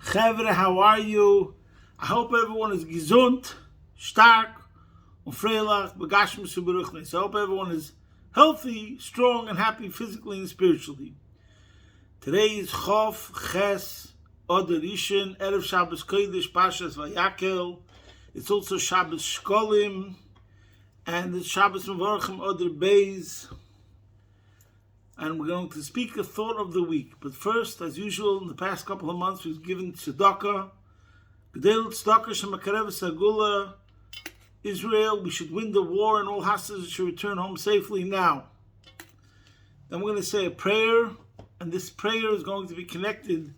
Chavre, how are you? I hope everyone is gesund, stark, und freilich, begashmis und beruchnis. I hope everyone is healthy, strong, and happy physically and spiritually. Today is Chof Ches Oder Rishon, Erev Shabbos Kodesh, Pashas Vayakhel. It's also Shabbos Shkolim, and it's Shabbos Mevorachim Oder Beis. And we're going to speak a thought of the week. But first, as usual, in the past couple of months, we've given tzedakah. Gedel tzedakah shemakarev sagula. Israel, we should win the war, and all hostages should return home safely now. Then we're going to say a prayer, and this prayer is going to be connected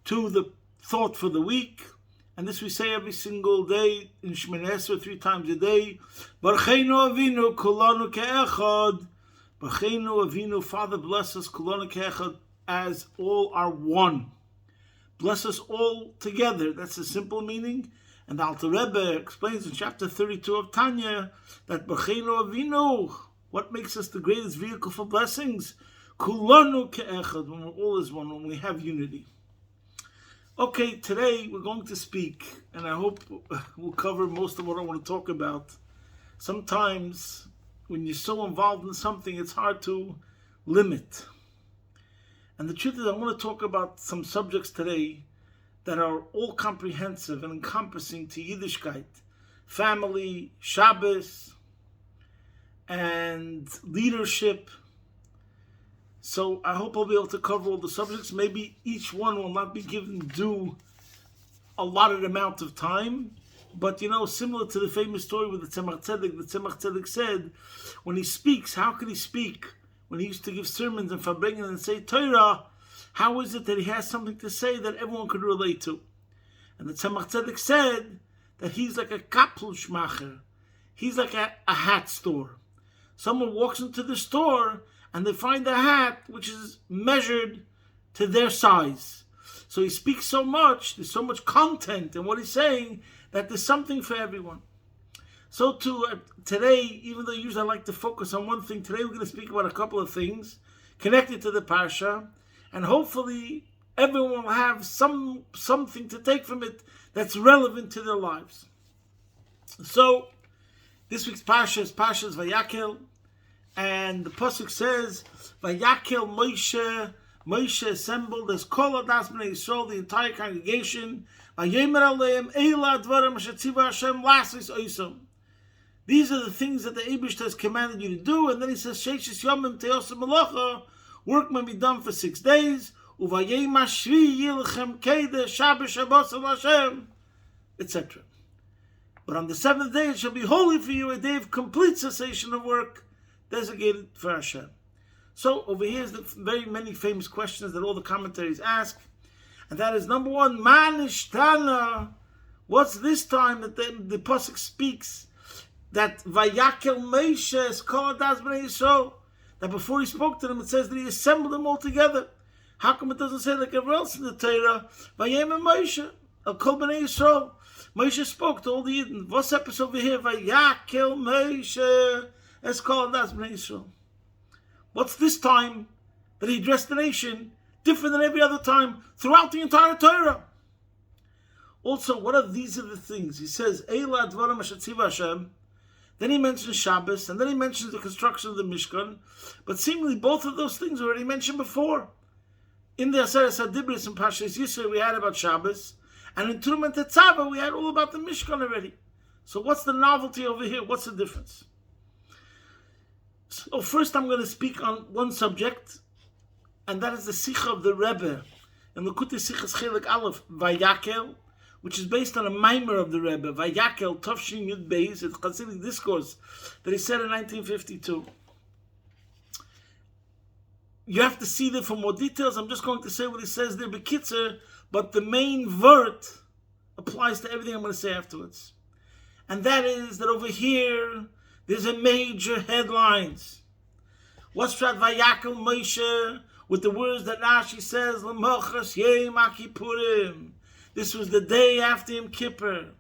to the thought for the week. And this we say every single day in Shemoneh Esrei 3 times a day. Barucheinu Avinu kulanu ke'echad. Barucheinu Avinu, Father, bless us, kulanu ke'echad, as all are one. Bless us all together. That's the simple meaning. And the Alter Rebbe explains in chapter 32 of Tanya that Barucheinu Avinu, what makes us the greatest vehicle for blessings? Kulanu ke'echad, when we're all as one, when we have unity. Okay, today we're going to speak, and I hope we'll cover most of what I want to talk about. Sometimes, when you're so involved in something, it's hard to limit. And the truth is, I want to talk about some subjects today that are all comprehensive and encompassing to Yiddishkeit, family, Shabbos, and leadership. So I hope I'll be able to cover all the subjects. Maybe each one will not be given due allotted amount of time. But, similar to the famous story with the Tzemach Tzedek said, when he speaks, how could he speak? When he used to give sermons and Farbrengen and say Torah, how is it that he has something to say that everyone could relate to? And the Tzemach Tzedek said that he's like a kaplushmacher. He's like a hat store. Someone walks into the store and they find a hat which is measured to their size. So he speaks so much, there's so much content in what he's saying, that there's something for everyone. So today, even though usually I like to focus on one thing, today we're going to speak about a couple of things connected to the Parsha, and hopefully everyone will have something to take from it that's relevant to their lives. So, this week's Parsha is Parshas Vayakhel, and the pasuk says, Vayakhel Moshe assembled as kol adas bnei Yisrael, the entire congregation. Vayemer aleim eila dvarim asher tziva Hashem lasis oisam. These are the things that the Eibishter has commanded you to do. And then he says, Sheishis yomim te'osim melacha, work may be done for 6 days. Uvayem ashvi yilchem kedesh Shabbos Shabbos el Hashem, etc. But on the 7th day it shall be holy for you, a day of complete cessation of work, designated for Hashem. So over here is the very many famous questions that all the commentaries ask, and that is number one, Man ishtana. What's this time that the pasuk speaks that Vayakhel Moshe is called as bnei Yisrael? That before he spoke to them, it says that he assembled them all together. How come it doesn't say like everywhere else in the Torah? Vayemer Moshe al kol bnei Yisrael. Moshe spoke to all the Yidden. What's episode over here? Vayakhel Moshe is called as bnei Yisrael. What's this time that he addressed the nation different than every other time throughout the entire Torah? Also, these are the things? He says, Eila dvarim asher tziva Hashem. Then he mentions Shabbos, and then he mentions the construction of the Mishkan. But seemingly both of those things were already mentioned before. In the Aseret HaDibros in Parshas Yisro, we had about Shabbos, and in Truma and Tetzaveh, we had all about the Mishkan already. So what's the novelty over here? What's the difference? So first I'm going to speak on one subject, and that is the Sikha of the Rebbe. In Likutei Sichos Chelik Aleph, Vayakhel, which is based on a mimer of the Rebbe, Vayakhel Tovshin Yud Beis, it's a Hasidic discourse that he said in 1952. You have to see that for more details. I'm just going to say what he says there, Bekitzer, but the main word applies to everything I'm going to say afterwards. And that is that over here, there's a major headlines. What's that Vayakhel Moshe with the words that Rashi says, L'mochas Yom HaKippurim. This was the day after Yom Kippur.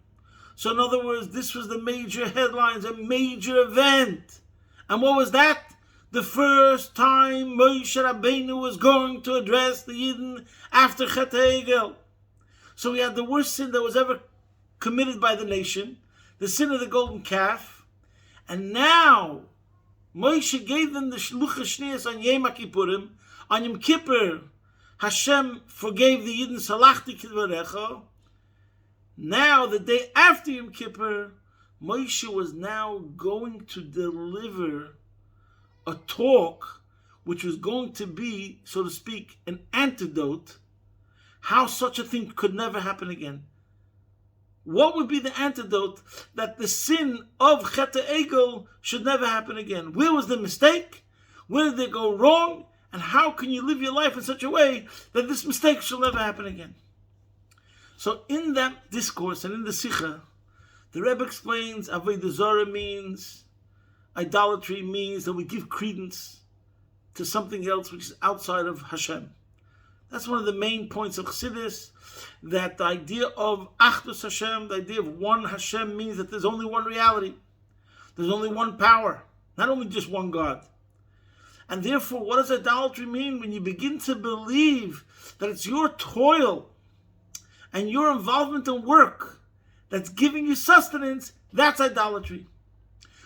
So in other words, this was the major headlines, a major event. And what was that? The first time Moshe Rabbeinu was going to address the Yidden after Chet HaEgel. So we had the worst sin that was ever committed by the nation, the sin of the golden calf. And now, Moshe gave them the Shlucha Shnias on Yom Kippurim. On Yom Kippur, Hashem forgave the Yidden, Salachti Kidvarecha. Now, the day after Yom Kippur, Moshe was now going to deliver a talk which was going to be, so to speak, an antidote, how such a thing could never happen again. What would be the antidote that the sin of Chet Egel should never happen again? Where was the mistake? Where did they go wrong? And how can you live your life in such a way that this mistake shall never happen again? So in that discourse and in the Sikha, the Rebbe explains Avodah Zarah means, idolatry means that we give credence to something else which is outside of Hashem. That's one of the main points of Chassidus, that the idea of Achdus Hashem, the idea of one Hashem, means that there's only one reality. There's only one power, not only just one God. And therefore, what does idolatry mean? When you begin to believe that it's your toil and your involvement in work that's giving you sustenance, that's idolatry.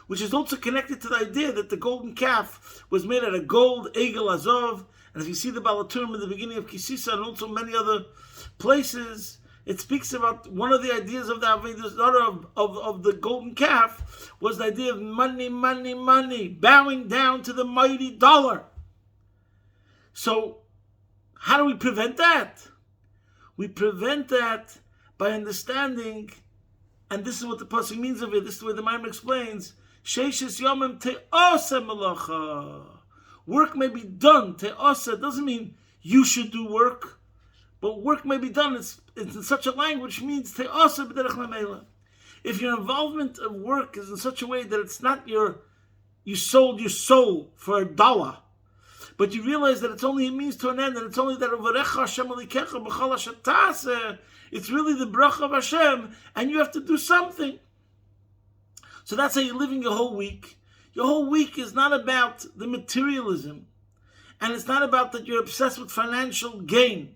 Which is also connected to the idea that the golden calf was made out of gold, Egel Azov. And if you see the Balaturim in the beginning of Kisisa and also many other places, it speaks about one of the ideas of the Avodah Zarah of the golden calf was the idea of money, money, money, bowing down to the mighty dollar. So, how do we prevent that? We prevent that by understanding, and this is what the pasuk means of it, this is where the Maimon explains, Sheishes Yomim Te'asa Melacha. Work may be done. Te'asa doesn't mean you should do work, but work may be done. It's in such a language means Te'asa b'derech mamela. If your involvement of work is in such a way that it's not you sold your soul for $1, but you realize that it's only a means to an end, and it's only that Vayakhel Hashem alikecha b'chol asher ta'aseh, it's really the bracha of Hashem, and you have to do something. So that's how you're living your whole week. Your whole week is not about the materialism, and it's not about that you're obsessed with financial gain.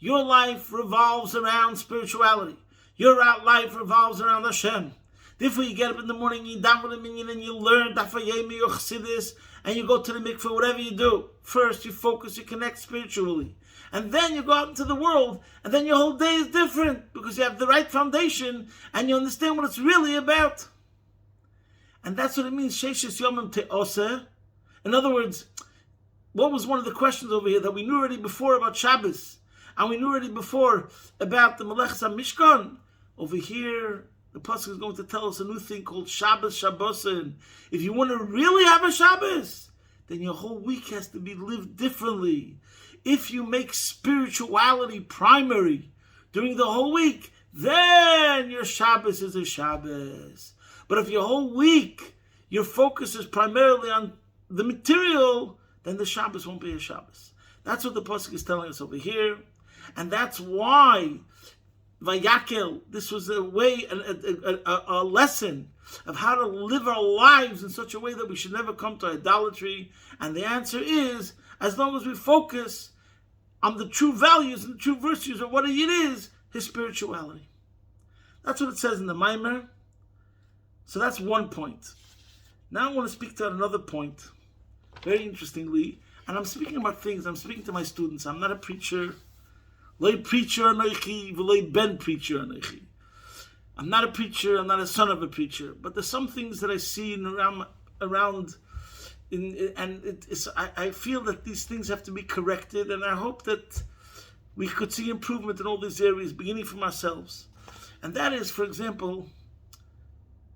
Your life revolves around spirituality. Your life revolves around Hashem. Therefore, you get up in the morning, you daven a minyan, and you learn Dafayemi or Chassidus, and you go to the mikveh, whatever you do. First, you focus, you connect spiritually. And then you go out into the world, and then your whole day is different, because you have the right foundation, and you understand what it's really about. And that's what it means, Sheishes Yomim Te'oseh. In other words, what was one of the questions over here that we knew already before about Shabbos, and we knew already before about the Melechus HaMishkan? Over here, the pasuk is going to tell us a new thing called Shabbos Shabbosin. If you want to really have a Shabbos, then your whole week has to be lived differently. If you make spirituality primary during the whole week, then your Shabbos is a Shabbos. But if your whole week, your focus is primarily on the material, then the Shabbos won't be a Shabbos. That's what the pasuk is telling us over here. And that's why Vayakhel, this was a way, a lesson of how to live our lives in such a way that we should never come to idolatry. And the answer is, as long as we focus on the true values and the true virtues of what it is, his spirituality. That's what it says in the Maimer. So that's one point. Now I want to speak to another point, very interestingly, and I'm speaking about things, I'm speaking to my students. I'm not a preacher. Loi preacher anoichi, v'loi ben preacher anoichi. I'm not a preacher, I'm not a son of a preacher, but there's some things that I see around I feel that these things have to be corrected, and I hope that we could see improvement in all these areas, beginning from ourselves. And that is, for example,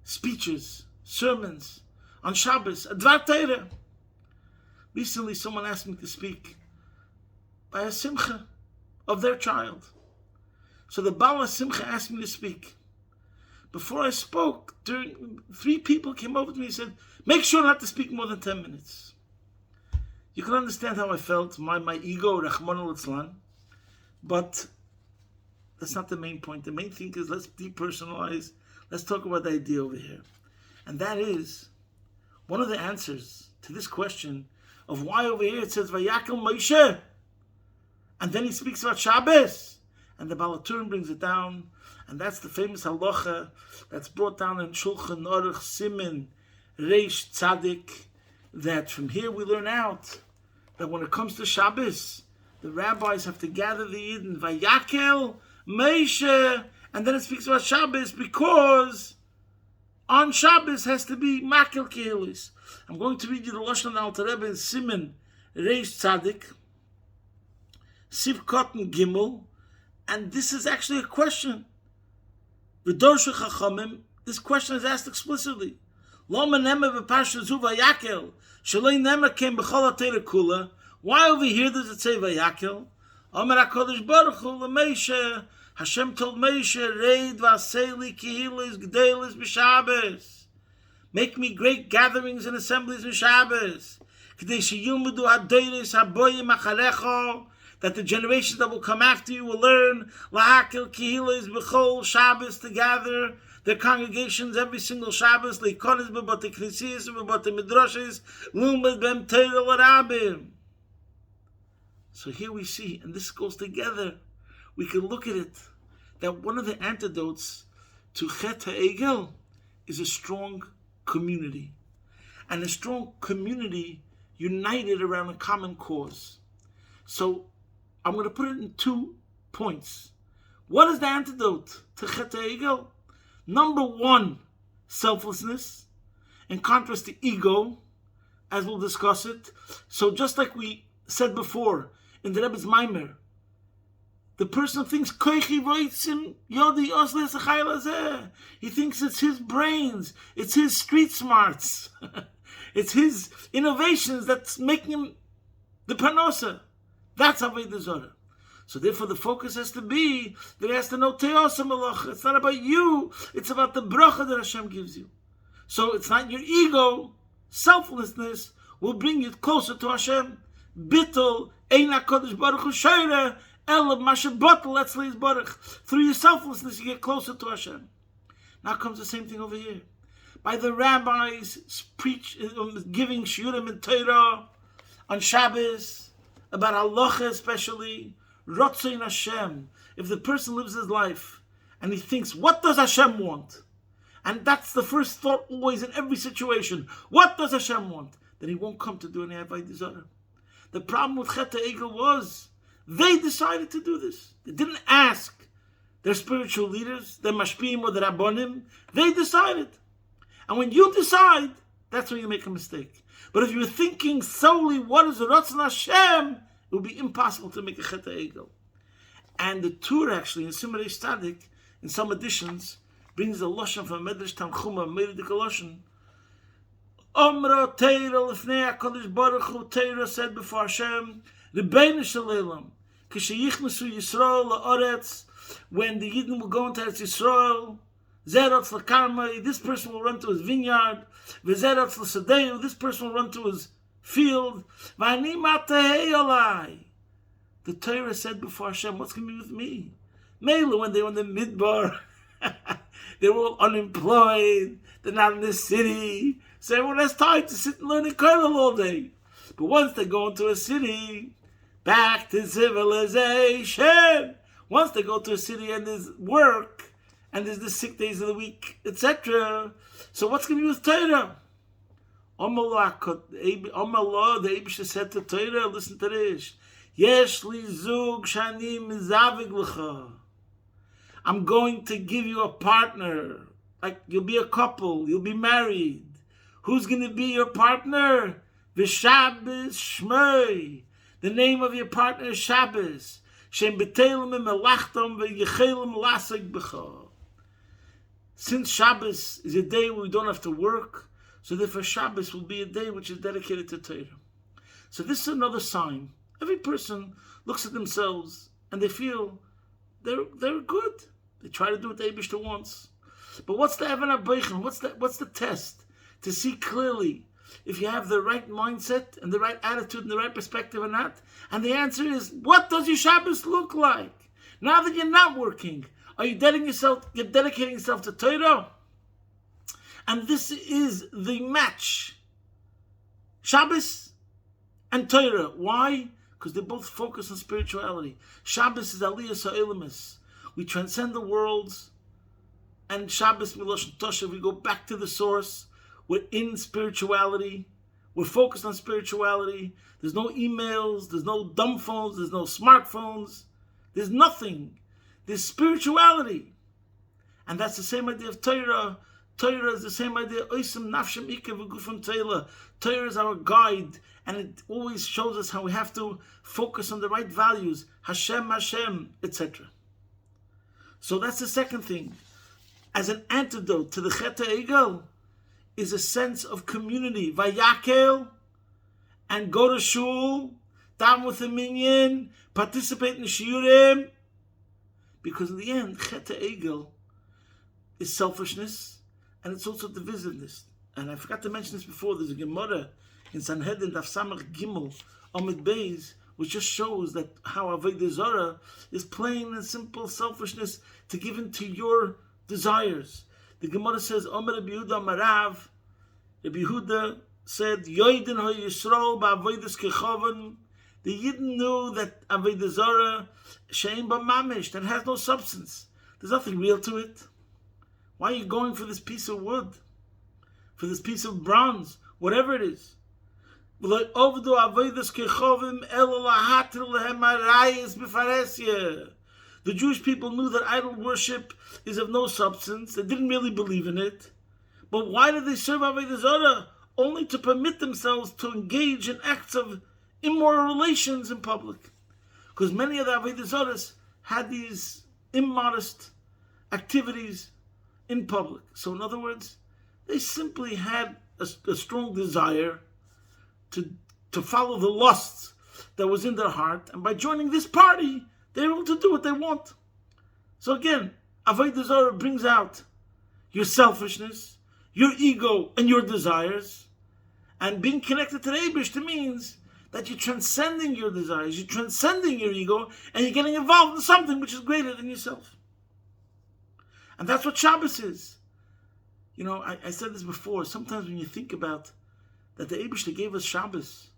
speeches, sermons, on Shabbos, Advar Torah. Recently, someone asked me to speak by a simcha of their child. So the Baal Simcha asked me to speak. Before I spoke, 3 people came over to me and said, make sure not to speak more than 10 minutes. You can understand how I felt, my ego, Rahman al-Islam, but that's not the main point. The main thing is, let's depersonalize. Let's talk about the idea over here. And that is, one of the answers to this question of why over here it says, Vayakhel Moshe, and then he speaks about Shabbos, and the Balaturim brings it down, and that's the famous halacha that's brought down in Shulchan Aruch Siman Reish Tzadik, that from here we learn out that when it comes to Shabbos, the rabbis have to gather the Yidden, Vayakhel, Moshe, and then it speaks about Shabbos because on Shabbos has to be Makel Kehilis. I'm going to read you the Lashon of the Alter Rebbe in Siman Reish Tzadik, Siv Cotton Gimel, and this is actually a question. V'dorshu Chachamim, this question is asked explicitly. Lama nema b'parsha zu Vayakhel, shalei nema came b'chol ha'teira kula. Why over here does it say Vayakhel? Amar HaKadosh Baruch Hu l'Moshe, Hashem told Moshe, Reid v'aseli kihilis g'delis b'Shabbos. Make me great gatherings and assemblies in Shabbos. K'dei sheyilmudu ha'deiris ha'boyim acharecho, that the generations that will come after you will learn Lahakel Kihilis B'chol Shabbos, to gather their congregations every single Shabbos, Leikonis B'bate Knesiyos B'bate Midrashes, Lumad B'em Teira L'Rabim. So here we see, and this goes together, we can look at it, that one of the antidotes to Chet HaEgel is a strong community. And a strong community united around a common cause. So I'm going to put it in 2 points. What is the antidote to Chet HaEgel? Number 1, selflessness, in contrast to ego, as we'll discuss it. So just like we said before in the Rebbe's Maimer, the person thinks he thinks it's his brains, it's his street smarts, it's his innovations that's making him the parnosa. That's Avodah Zarah. So therefore the focus has to be that he has to know Teosa Malach. It's not about you, it's about the bracha that Hashem gives you. So it's not your ego, selflessness will bring you closer to Hashem. Bittul, Ein HaKadosh Baruch Hu Shoyreh, Ela Masha Batel Etzli Yisbarach. Through your selflessness you get closer to Hashem. Now comes the same thing over here. By the rabbis giving shiurim and Torah on Shabbos, about halacha especially, Rotzein Hashem. If the person lives his life and he thinks, what does Hashem want? And that's the first thought always in every situation. What does Hashem want? Then he won't come to do any Avodah Zarah. The problem with Chet HaEgel was they decided to do this. They didn't ask their spiritual leaders, the mashpiyim or the rabbonim. They decided. And when you decide, that's when you make a mistake. But if you're thinking solely what is the Ratzon Hashem, it will be impossible to make a Chet HaEgel. And the Tur actually in Siman Reish Tzadik, in some editions, brings a lashon from Medrash Tanchuma, Meidik lashon. Omra Teira Lefnei HaKadosh Baruch Hu, Teira said before Hashem, Rebbeinu Shalom, Kishayichnesu Yisrael La'aretz, when the Yidden will go into Eretz Yisrael, Zeratz L'Karmei, this person will run to his vineyard, V'zeratz L'Sadeu, this person will run to his field, V'ani Matehei Alai. The Torah said before Hashem, what's going to be with me? Mela, when they were in the Midbar, they were all unemployed, they're not in the city, so everyone has time to sit and learn in Kollel all day. But once they go into a city, back to civilization. Once they go to a city and there's work, and there's the 6 days of the week, etc. So what's going to be with Torah? Amallah, the Eibusha said to Torah, listen to this. Yesh li zug shani mizavig l'cha. I'm going to give you a partner. Like you'll be a couple, you'll be married. Who's going to be your partner? V'Shabbos Shmei. The name of your partner is Shabbos. Shem b'teilem melachtam v'yechelem lasek b'cha. Since Shabbos is a day where we don't have to work, so therefore Shabbos will be a day which is dedicated to Torah. So this is another sign. Every person looks at themselves and they feel they're good. They try to do what the Eibishter wants. But what's the Evan HaBeichen? What's the test? To see clearly if you have the right mindset and the right attitude and the right perspective or not. And the answer is, what does your Shabbos look like? Now that you're not working, are you dedicating yourself to Torah? And this is the match. Shabbos and Torah. Why? because they both focus on spirituality. Shabbos is Aliyah Ha'olamis. We transcend the worlds, and Shabbos Miloshen Toshav, we go back to the source. We're in spirituality. We're focused on spirituality. There's no emails, there's no dumb phones, there's no smartphones. There's nothing. There's spirituality. And that's the same idea of Torah. Torah is the same idea. Oisem nafshem ikev v'gufim Torah. Torah is our guide, and it always shows us how we have to focus on the right values. Hashem, Hashem, etc. So that's the second thing. As an antidote to the Chet HaEgel is a sense of community. Vayakhel, and go to shul, daven with the minyan, participate in the shiurim. Because in the end, Chet HaEgel is selfishness, and it's also divisiveness. And I forgot to mention this before. There's a Gemara in Sanhedrin Daf Samach Gimel Amid Beis, which just shows that how Avodah Zarah is plain and simple selfishness to give in to your desires. The Gemara says, Omer Rabbi Yehuda Marav, Rabbi Yehuda said, Yoidin ha Yisrael ba'avodas kechoven. The Yidden knew that Avodah Zarah she'ein ba mamish, that has no substance. There's nothing real to it. Why are you going for this piece of wood? For this piece of bronze? Whatever it is. The Jewish people knew that idol worship is of no substance. They didn't really believe in it. But why did they serve Avodah Zarah? Only to permit themselves to engage in acts of immoral relations in public. Because many of the Avodah Zarahs had these immodest activities in public. So in other words, they simply had a strong desire to follow the lusts that was in their heart, and by joining this party, they're able to do what they want. So again, Avodah Zarah brings out your selfishness, your ego, and your desires, and being connected to the Eibishter means that you're transcending your desires, you're transcending your ego, and you're getting involved in something which is greater than yourself. And that's what Shabbos is. You know, I said this before, sometimes when you think about that the Eibishter gave us Shabbos,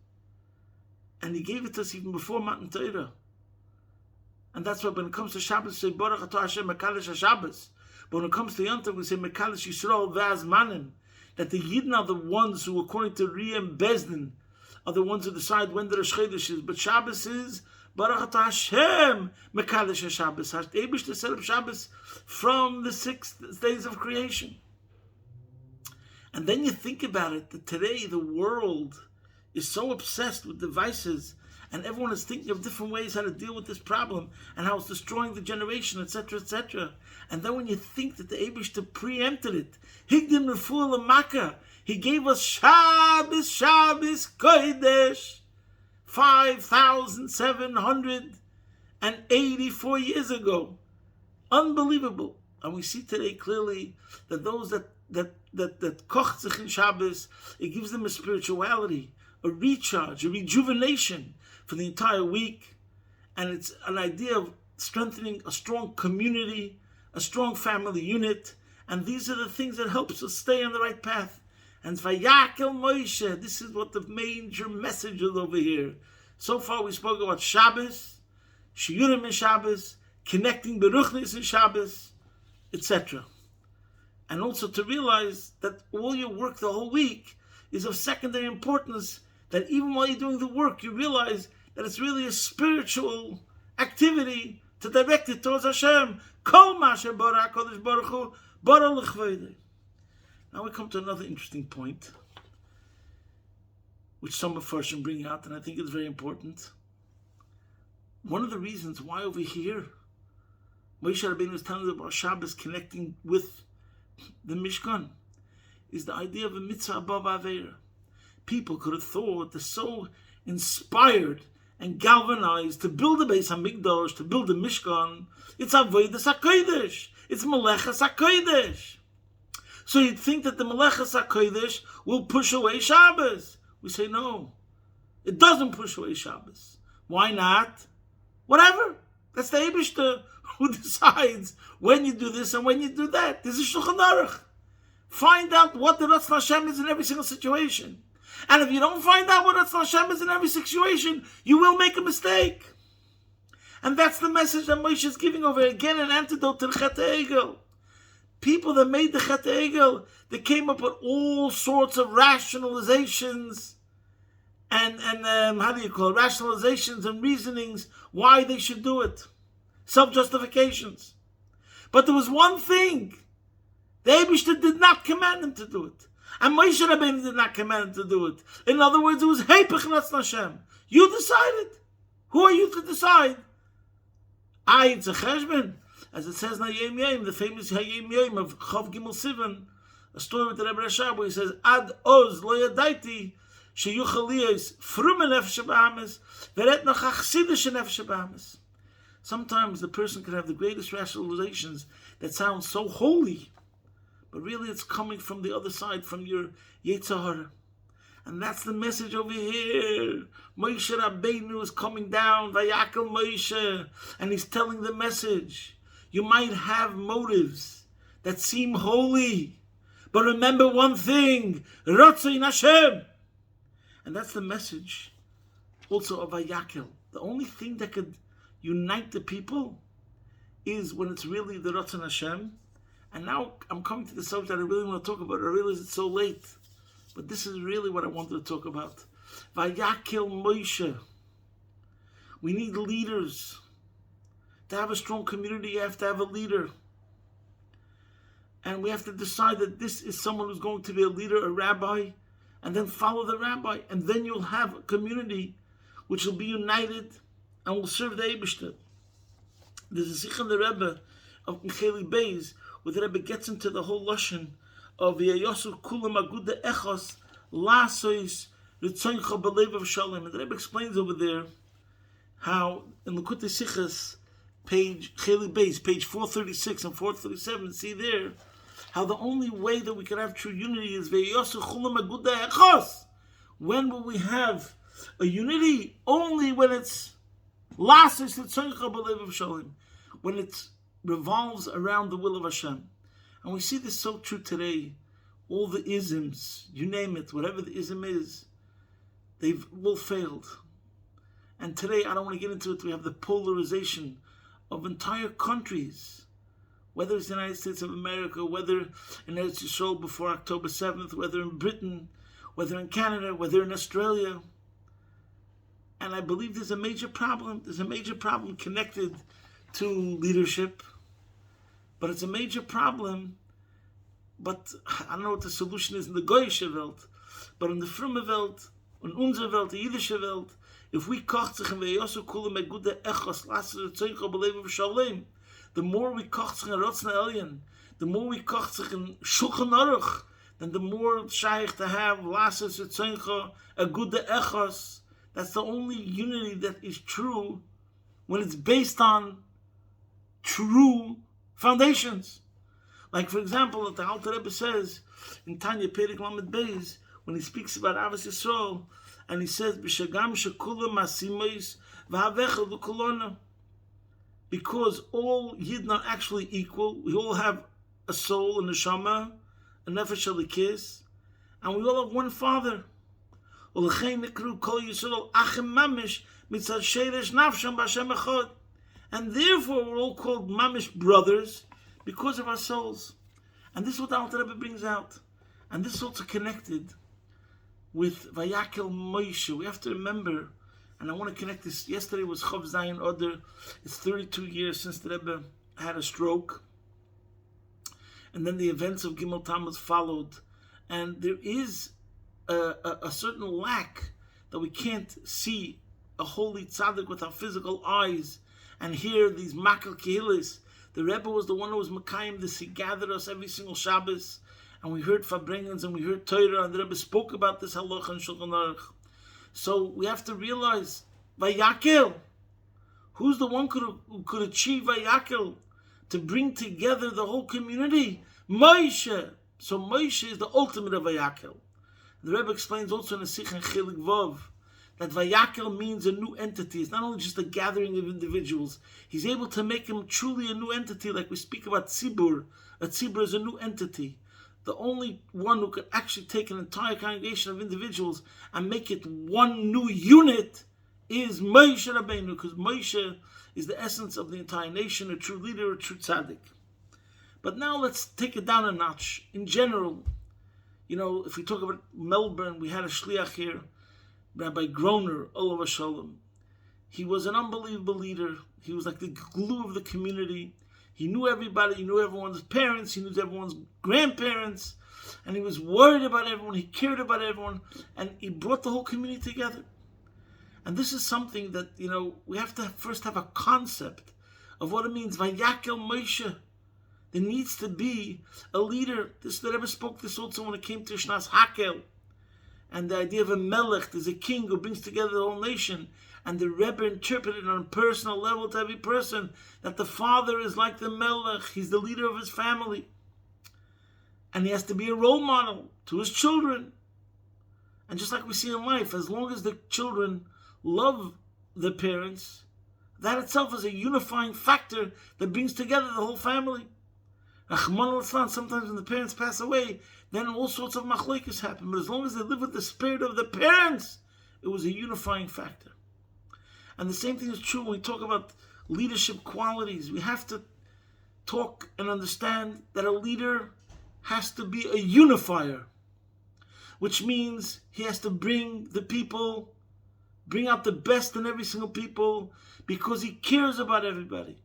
and He gave it to us even before Matan Torah. And that's why when it comes to Shabbos, we say, Baruch Atah Hashem Mekadosh HaShabbos. But when it comes to Yom Tov, we say, Mekadosh Yisrael V'Azmanim. That the Yidden are the ones who, according to Riyam Bezdin, are the ones who decide when the Rosh Chodesh is. But Shabbos is Baruch Atah Hashem Mekadosh HaShabbos. The Eibishter set up Shabbos from the 6 days of creation. And then you think about it, that today the world is so obsessed with devices, and everyone is thinking of different ways how to deal with this problem, and how it's destroying the generation, etc., etc. And then when you think that the Eibishter preempted it, Higdim Refuah L'Makkah, He gave us Shabbos Kodesh, 5,784 years ago. Unbelievable. And we see today clearly that those that kocht sich in Shabbos, it gives them a spirituality, a recharge, a rejuvenation for the entire week. And it's an idea of strengthening a strong community, a strong family unit. And these are the things that helps us stay on the right path. And Vayakhel Moshe, this is what the major message is over here. So far we spoke about Shabbos, Shiurim in Shabbos, connecting Beruchnis in Shabbos, etc. And also to realize that all your work the whole week is of secondary importance, that even while you're doing the work, you realize that it's really a spiritual activity to direct it towards Hashem. Kol Masha Bara HaKadosh Baruch Hu Bara L'Chvoidei. Now we come to another interesting point, which some of us bring out, and I think it's very important. One of the reasons why over here Moshe Rabbeinu is telling us about Shabbos connecting with the Mishkan is the idea of a mitzvah above Aveira. People could have thought they're so inspired and galvanized to build a Beis HaMikdash, to build a Mishkan. It's Avodas HaKodesh. It's Melechas HaKodesh. So you'd think that the Melechas HaKodesh will push away Shabbos. We say no. It doesn't push away Shabbos. Why not? Whatever. That's the Eibishter who decides when you do this and when you do that. This is Shulchan Aruch. Find out what the Ratzon Hashem is in every single situation. And if you don't find out what Ratzon Hashem is in every situation, you will make a mistake. And that's the message that Moshe is giving over again, an antidote to the Chet HaEgel. People that made the Chet HaEgel, they came up with all sorts of rationalizations and rationalizations and reasonings why they should do it. Self-justifications. But there was one thing. The Eibishter did not command them to do it. And Moshe Rabbeinu did not command them to do it. In other words, it was Heipech Ratzon Hashem. You decided. Who are you to decide? It's a cheshbon. As it says in Hayom Yom, the famous Hayom Yom of Chav Gimel Sivan, a story with the Rebbe Rashab, where he says, Ad oz lo yadaiti sheyuchal liyos frumen nefesh b'ames veret noch achsidish nefesh b'ames. Sometimes the person can have the greatest rationalizations that sound so holy, but really it's coming from the other side, from your Yetzer Hara. And that's the message over here. Moshe Rabbeinu is coming down, Vayakhel Moshe, and he's telling the message. You might have motives that seem holy, but remember one thing, Ratzon Hashem. And that's the message also of Vayakhel. The only thing that could unite the people is when it's really the Ratzon Hashem. And now I'm coming to the subject that I really want to talk about. I realize it's so late. But this is really what I wanted to talk about. Vayakhel Moshe. We need leaders. To have a strong community, you have to have a leader. And we have to decide that this is someone who's going to be a leader, a rabbi, and then follow the rabbi. And then you'll have a community which will be united and will serve the Eibishter. There's a Sikh in the Rebbe of Micheli Beis, where the Rebbe gets into the whole lashon of Yayosu Kulam Aguda Echos Lasois Ritzoncha Belev of Shalom. And the Rebbe explains over there how in Likutei Sichos, page Cheli Beis, page 436 and 437, see there how the only way that we can have true unity is Yayosu Kulam Aguda Echos. When will we have a unity? Only when it's Lasois Ritzoncha Belev of Shalom, when it revolves around the will of Hashem. And we see this so true today. All the isms, you name it, whatever the ism is, they've all failed. And today, I don't want to get into it, we have the polarization of entire countries, whether it's the United States of America, whether in Eretz Yisrael before October 7th, whether in Britain, whether in Canada, whether in Australia. And I believe there's a major problem. There's a major problem connected to leadership. But it's a major problem, but I don't know what the solution is in the Goyische Welt, but in the Frumme Welt, in unserer Welt, the Yiddische Welt, if we kocht sich in Veyosu Kula Megude Echos, Lasser Zeicha Belev Shalem, the more we kocht sich in Ratzon Elyon, the more we kocht sich in Shulchan Aruch, then the more shaykh to have Lasser Zeicha Agude Echos. That's the only unity that is true when it's based on true foundations. Like, for example, that the Alter Rebbe says in Tanya Perek Lamed Beis, when he speaks about Avos Yisrael, and he says, "B'shagam shekulam masimois v'havechel l'kulona," because all Yidden are actually equal. We all have a soul, a neshama, a nefesh elikis, and we all have one Father. U'lechein nekru kol Yisrael achem mamish mitzad sheresh nafsham b'Hashem echad. And therefore, we're all called mamish brothers because of our souls. And this is what the Alter Rebbe brings out. And this is also connected with Vayakhel Moshe. We have to remember, and I want to connect this. Yesterday was Chav Zayin Oder. It's 32 years since the Rebbe had a stroke. And then the events of Gimel Tammuz followed. And there is a certain lack that we can't see a holy tzaddik with our physical eyes and hear these makal kehilis. The Rebbe was the one who was Mekayim this. He gathered us every single Shabbos, and we heard Farbrengens, and we heard Torah, and the Rebbe spoke about this halacha and Shulchan Aruch. So we have to realize, Vayakhel, who's the one who could achieve Vayakhel, to bring together the whole community? Moshe. So Moshe is the ultimate of Vayakhel. The Rebbe explains also in the Sikh and Chelik Vav, that Vayakhel means a new entity. It's not only just a gathering of individuals. He's able to make him truly a new entity, like we speak about Tzibur. A Tzibur is a new entity. the only one who could actually take an entire congregation of individuals and make it one new unit is Moshe Rabbeinu, because Moshe is the essence of the entire nation, a true leader, a true tzaddik. But now let's take it down a notch. In general, if we talk about Melbourne, we had a shliach here, Rabbi Groner, Olav Shalom. He was an unbelievable leader. He was like the glue of the community. He knew everybody. He knew everyone's parents. He knew everyone's grandparents. And he was worried about everyone. He cared about everyone. And he brought the whole community together. And this is something that, we have to first have a concept of what it means. Vayakhel Moshe. There needs to be a leader. The Rebbe spoke this also when it came to Shnas Hakel. And the idea of a melech, there's a king who brings together the whole nation. And the Rebbe interpreted on a personal level to every person that the father is like the melech. He's the leader of his family. And he has to be a role model to his children. And just like we see in life, as long as the children love the parents, that itself is a unifying factor that brings together the whole family. Sometimes when the parents pass away, then all sorts of machlokes happen. But as long as they live with the spirit of the parents, it was a unifying factor. And the same thing is true when we talk about leadership qualities. We have to talk and understand that a leader has to be a unifier, which means he has to bring out the best in every single people, because he cares about everybody.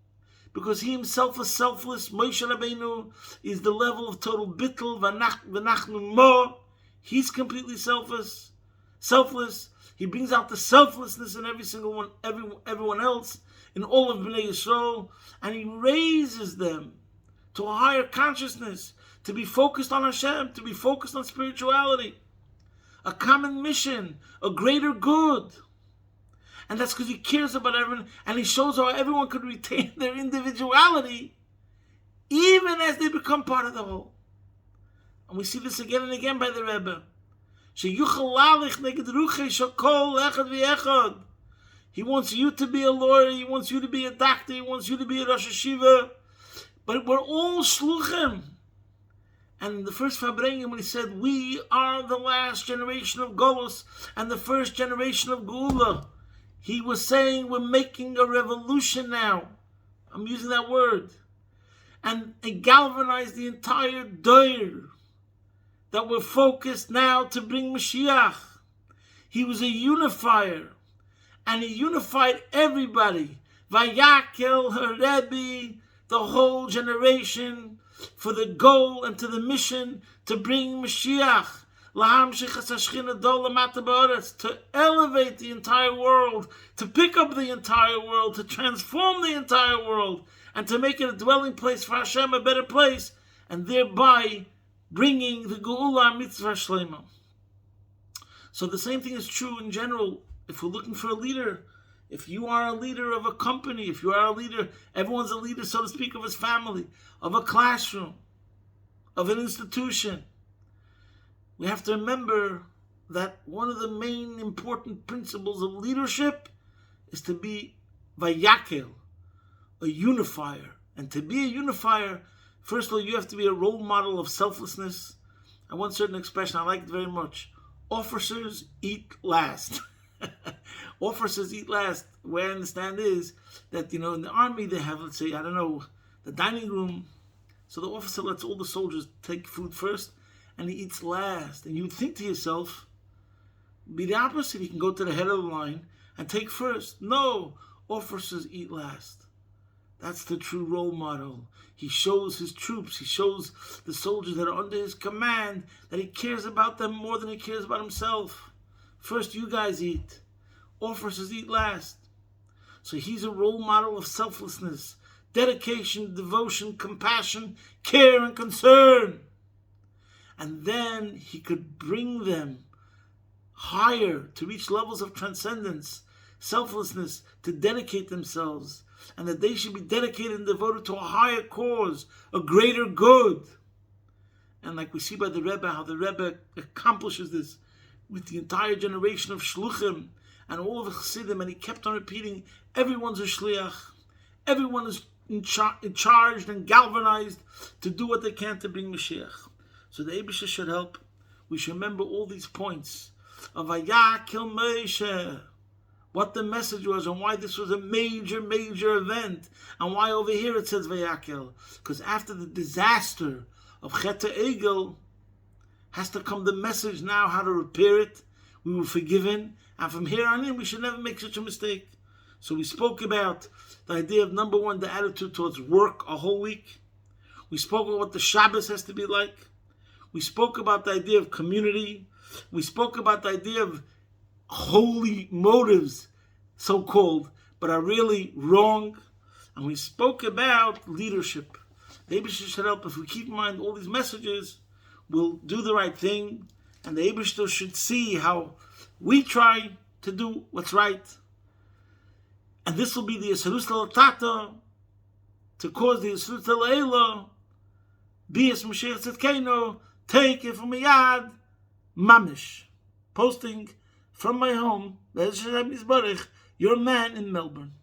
Because he himself is selfless. Moshe Rabbeinu is the level of total bittul, v'nachnu mo. He's completely selfless. He brings out the selflessness in every single one, everyone else, in all of Bnei Yisrael, and he raises them to a higher consciousness, to be focused on Hashem, to be focused on spirituality, a common mission, a greater good. And that's because he cares about everyone, and he shows how everyone could retain their individuality even as they become part of the whole. And we see this again and again by the Rebbe. He wants you to be a lawyer, he wants you to be a doctor, he wants you to be a Rosh Hashiva, but we're all shluchim. And the first Fabrengen, when he said, we are the last generation of Golus and the first generation of Geula, he was saying we're making a revolution now. I'm using that word. And it galvanized the entire Doir, that we're focused now to bring Mashiach. He was a unifier, and he unified everybody. Vayakhel, her Rebbe, the whole generation, for the goal and to the mission to bring Mashiach. To elevate the entire world, to pick up the entire world, to transform the entire world, and to make it a dwelling place for Hashem, a better place, and thereby bringing the Geula Mitzvah Shlema. So the same thing is true in general. If we're looking for a leader, if you are a leader of a company, if you are a leader, everyone's a leader, so to speak, of his family, of a classroom, of an institution. We have to remember that one of the main important principles of leadership is to be Vayakhel, a unifier. And to be a unifier, first of all, you have to be a role model of selflessness. And one certain expression I like very much: officers eat last. Officers eat last. Where I understand is that, in the army they have, let's say, the dining room. So the officer lets all the soldiers take food first, and he eats last. And you would think to yourself, be the opposite. He can go to the head of the line and take first. No, officers eat last. That's the true role model. He shows his troops, he shows the soldiers that are under his command that he cares about them more than he cares about himself. First you guys eat. Officers eat last. So he's a role model of selflessness, dedication, devotion, compassion, care, and concern. And then he could bring them higher to reach levels of transcendence, selflessness, to dedicate themselves, and that they should be dedicated and devoted to a higher cause, a greater good. And like we see by the Rebbe, how the Rebbe accomplishes this with the entire generation of Shluchim and all of the Chassidim, and he kept on repeating, everyone's a Shliach, everyone is charged and galvanized to do what they can to bring Mashiach. So the Eibusha should help. We should remember all these points of Vayakhel Moshe, what the message was and why this was a major, major event, and why over here it says Vayakhel. Because after the disaster of Chet Egel has to come the message now how to repair it. We were forgiven, and from here on in we should never make such a mistake. So we spoke about the idea of, number one, the attitude towards work a whole week. We spoke about what the Shabbos has to be like. We spoke about the idea of community. We spoke about the idea of holy motives, so-called, but are really wrong. And we spoke about leadership. The Eibusha should help. If we keep in mind all these messages, we'll do the right thing. And the Eibusha should see how we try to do what's right. And this will be the Yesarus Latata to cause the Yesarus Leila, Bias Mashiach Tzidkenu, take it from a yad, mamish. Posting from my home, your man in Melbourne.